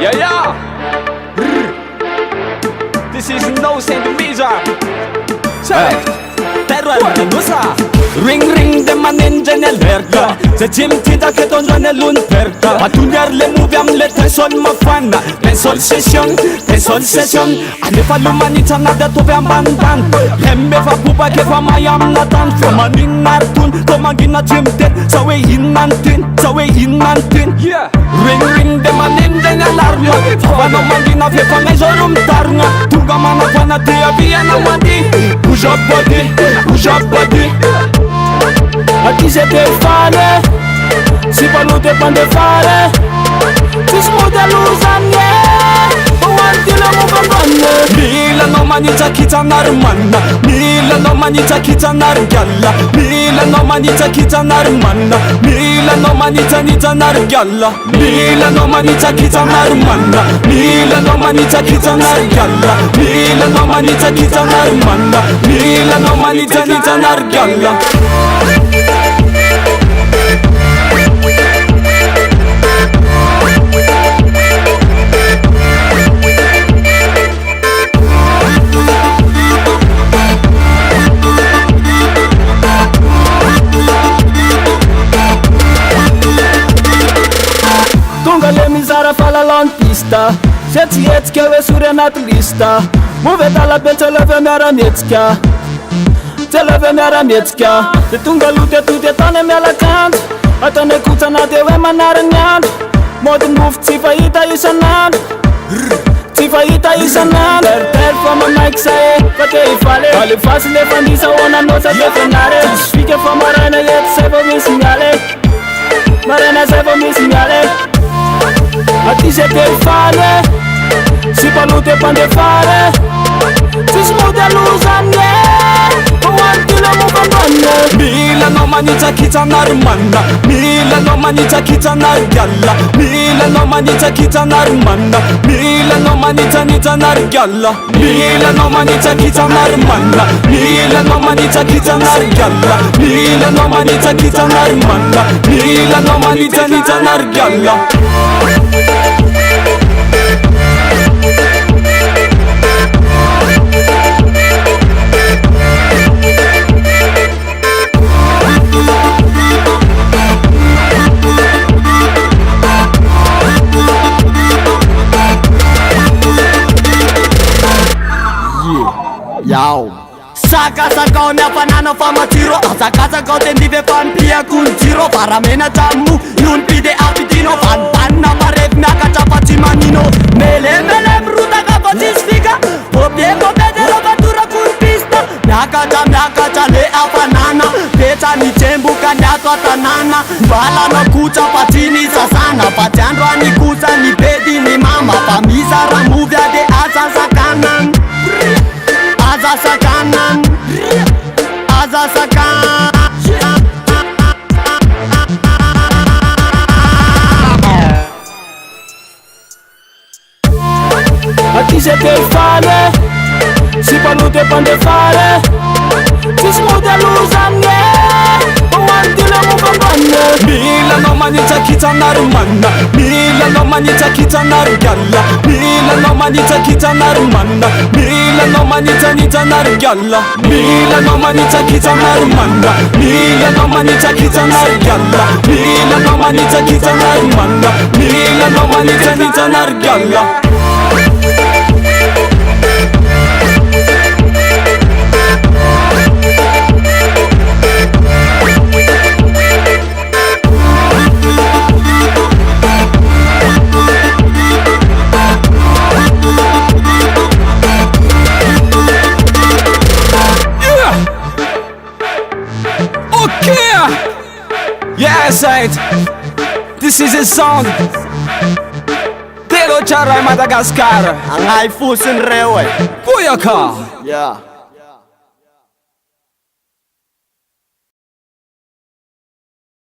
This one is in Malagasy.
Yeah. This is no Saint Visa. Check. Terra nusa. Ring de maninja nell'erta. Se cimtita che donjo nell'unperta. Ma tu le muoviam le tensol ma fanna. Tensol session. Ale fa l'umanità nada dove ambandan. Hembe fa pupa che fa mayam natan. Famanin nartun. Tomagina cimtet. Sawe innantin. Yeah. Ring de maninja nell'arma. Fava magina fe fa mejorum tarna. Tunga mana fana tia via na madi. Push up body. Aqui cê tem fale. Se pra não ter pande fare. Se smuda luz a mie. O antila mo bambane. Mila no manita kita narmanna. Mila no manita kita nargalla. Mila no manita kita narmanna. Mila no manita nita nargalla. Mila no manita kita narmanna. Mila no manita kita nargalla. Mila no manita kita narmanna. Mila no manita nita nargalla. Le mizara fala lantista. Zet que eu e sure natlista. Move dalla ben te leve miara mietska. Te tunga lute tu de tane mi ala kant. Atane kuta na de we manare nyand. Modern move tifa ita isanan. Per fama Mike sae. Fate I fale. Vale facile fandisa ona nota de frenare. Fiche fa marana yet sevo mi segnale. Marana sevo mi segnale. Aqui cê tem fale. Se pra não ter pande fare. Se smuda luz a mie. O antila mo bambane. Mila no manita kita narmanna. Mila no manita kita nargalla. Mila no manita kita narmanna. Mila no manita nita nargalla. Mila no manita kita narmanna. Mila no manita kita nargalla. Mila no manita kita narmanna. Mila no manita nita nargalla. Yao. Saka o mia fanana fa matiro. Saka o tendive fan pia kun giro. Faramena jammu yun pide abitino. Fan na parev mia kacha pachi manino. Mele bruta ka pachi sfiga. Popie de robatura kun pista. Mia kacha le afanana. Pecha ni chembu kanya tanana. Bala no kucha patini sasana. Pachandwa ni kucha ni pedi ni mama. Pamisa ramuvia de asa sakanan. Aza sakanan. Aqui cê tem fale. Se pra não ter pande fare. Se smuda luz a mie. O antila mo bambane. Mila no manita kita narmanna. Mila no manita kita nargalla. Mila no manita kita narmanna. Mila no manita nita nargalla. Mila no manita kita narmanna. Mila no manita kita nargalla. Mila no manita kita narmanna. Mila no manita nita nargalla. Yes, right. This is a song. Tero Chara Madagascar. Ang high fusin rewe. Buyaka. Yeah.